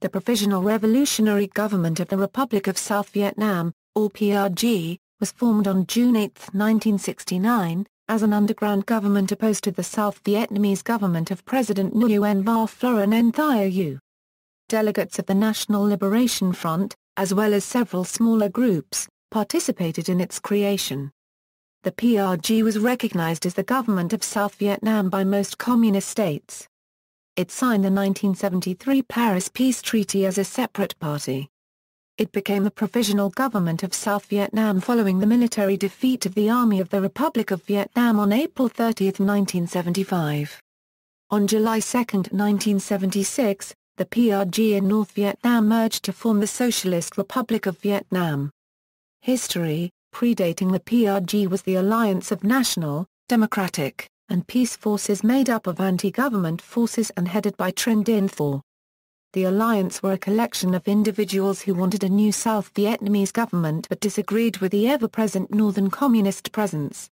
The Provisional Revolutionary Government of the Republic of South Vietnam, or PRG, was formed on June 8, 1969, as an underground government opposed to the South Vietnamese government of President Nguyen Van Thieu. Delegates of the National Liberation Front, as well as several smaller groups, participated in its creation. The PRG was recognized as the government of South Vietnam by most communist states. It signed the 1973 Paris Peace Treaty as a separate party. It became the Provisional Government of South Vietnam following the military defeat of the Army of the Republic of Vietnam on April 30, 1975. On July 2, 1976, the PRG and North Vietnam merged to form the Socialist Republic of Vietnam. History, predating the PRG, was the alliance of national, democratic, and peace forces made up of anti-government forces and headed by Trinh Dinh Tho. The alliance were a collection of individuals who wanted a new South Vietnamese government but disagreed with the ever-present Northern Communist presence.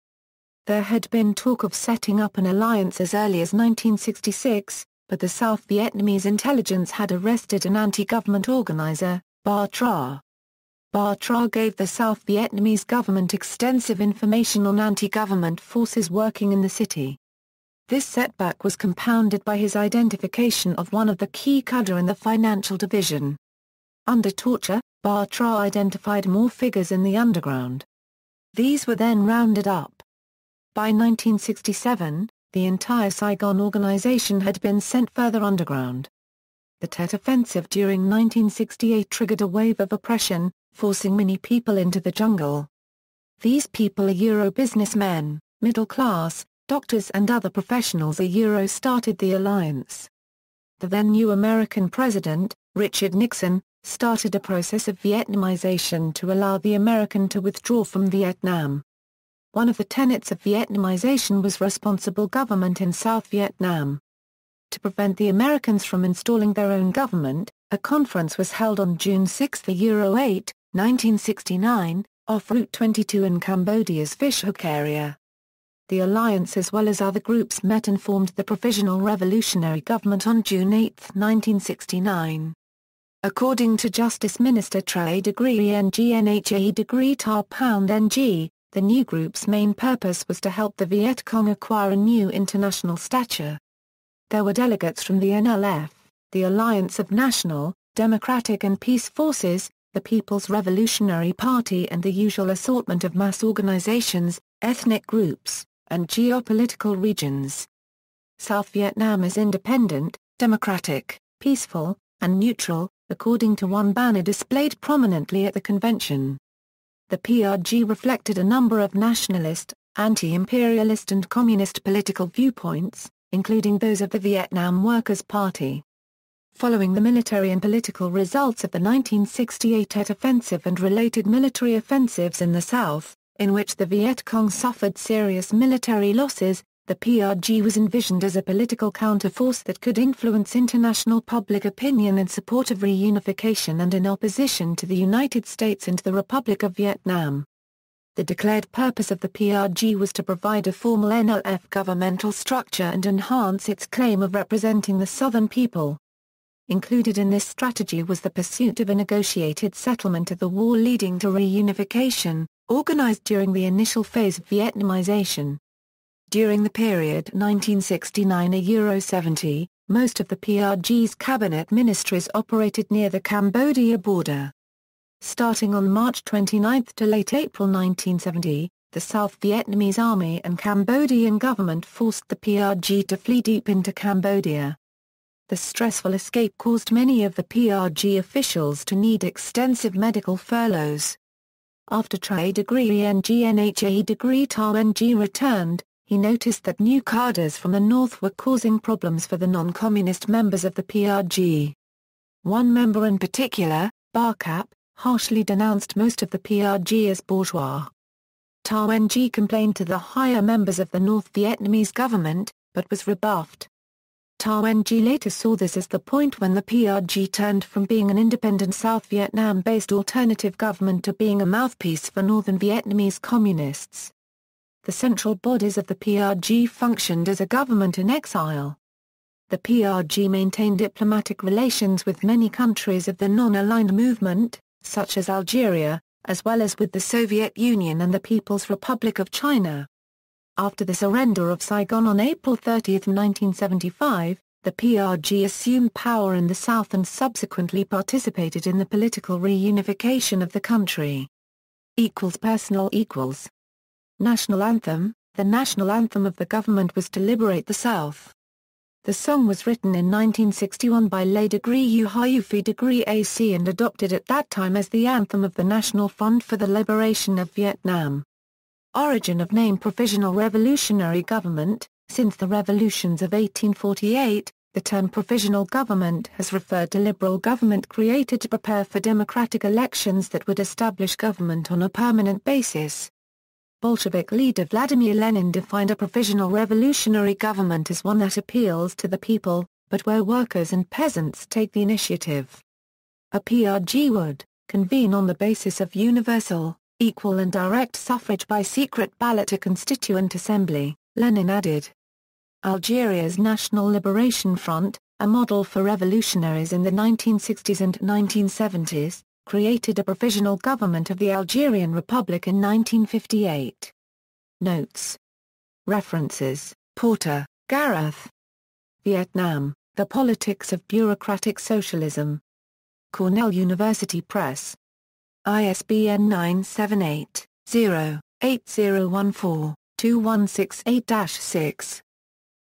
There had been talk of setting up an alliance as early as 1966, but the South Vietnamese intelligence had arrested an anti-government organizer, Ba Tra. Ba Tra gave the South Vietnamese government extensive information on anti-government forces working in the city. This setback was compounded by his identification of one of the key cadre in the financial division. Under torture, Ba Tra identified more figures in the underground. These were then rounded up. By 1967, the entire Saigon organization had been sent further underground. The Tet Offensive during 1968 triggered a wave of oppression, forcing many people into the jungle. These people are Euro businessmen, middle class, doctors and other professionals. Started the alliance. The then new American president, Richard Nixon, started a process of Vietnamization to allow the American to withdraw from Vietnam. One of the tenets of Vietnamization was responsible government in South Vietnam. To prevent the Americans from installing their own government, a conference was held on June 6, 8, 1969, off Route 22 in Cambodia's Fishhook area. The alliance as well as other groups met and formed the Provisional Revolutionary Government on June 8, 1969. According to Justice Minister Trai Degree Ngnha Degree Ta Pound Ng, the new group's main purpose was to help the Viet Cong acquire a new international stature. There were delegates from the NLF, the Alliance of National, Democratic and Peace Forces, the People's Revolutionary Party and the usual assortment of mass organizations, ethnic groups, and geopolitical regions. South Vietnam is independent, democratic, peaceful, and neutral, according to one banner displayed prominently at the convention. The PRG reflected a number of nationalist, anti-imperialist and communist political viewpoints, including those of the Vietnam Workers' Party. Following the military and political results of the 1968 Tet Offensive and related military offensives in the South, in which the Viet Cong suffered serious military losses, the PRG was envisioned as a political counterforce that could influence international public opinion in support of reunification and in opposition to the United States and the Republic of Vietnam. The declared purpose of the PRG was to provide a formal NLF governmental structure and enhance its claim of representing the Southern people. Included in this strategy was the pursuit of a negotiated settlement of the war leading to reunification, organized during the initial phase of Vietnamization. During the period 1969–70, most of the PRG's cabinet ministries operated near the Cambodia border. Starting on March 29 to late April 1970, the South Vietnamese Army and Cambodian government forced the PRG to flee deep into Cambodia. The stressful escape caused many of the PRG officials to need extensive medical furloughs. After Trai Degree Ngnha Degree Ta Ng returned, he noticed that new cadres from the north were causing problems for the non-communist members of the PRG. One member in particular, Ba Cap, harshly denounced most of the PRG as bourgeois. Ta Ng complained to the higher members of the North Vietnamese government, but was rebuffed. Ta Ng later saw this as the point when the PRG turned from being an independent South Vietnam-based alternative government to being a mouthpiece for Northern Vietnamese communists. The central bodies of the PRG functioned as a government in exile. the PRG maintained diplomatic relations with many countries of the non-aligned movement, such as Algeria, as well as with the Soviet Union and the People's Republic of China. After the surrender of Saigon on April 30, 1975, the PRG assumed power in the South and subsequently participated in the political reunification of the country. Personal equals. National Anthem. The national anthem of the government was to liberate the South. The song was written in 1961 by Le Degree U Hayufi Degree AC and adopted at that time as the anthem of the National Front for the Liberation of Vietnam. Origin of name Provisional Revolutionary Government. Since the revolutions of 1848, the term provisional government has referred to liberal government created to prepare for democratic elections that would establish government on a permanent basis. Bolshevik leader Vladimir Lenin defined a provisional revolutionary government as one that appeals to the people, but where workers and peasants take the initiative. A PRG would convene on the basis of universal, equal and direct suffrage by secret ballot to Constituent Assembly, Lenin added. Algeria's National Liberation Front, a model for revolutionaries in the 1960s and 1970s, created a provisional government of the Algerian Republic in 1958. Notes. References: Porter, Gareth. Vietnam, The Politics of Bureaucratic Socialism. Cornell University Press. ISBN 978-0-8014-2168-6.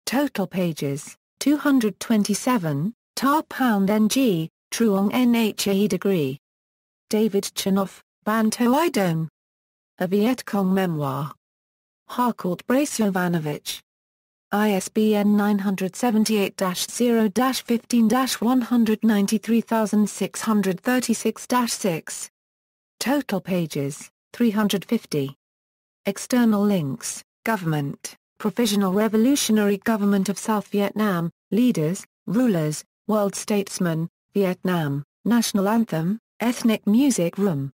Total pages, 227, Ta Pound Ng, Truong Nha Degree. David Chanoff, Ban To Idom. A Viet Cong Memoir. Harcourt Bracovanovich. ISBN 978-0-15-193636-6. Total pages, 350. External links: Government, Provisional Revolutionary Government of South Vietnam, Leaders, Rulers, World Statesmen, Vietnam, National Anthem, Ethnic Music Room.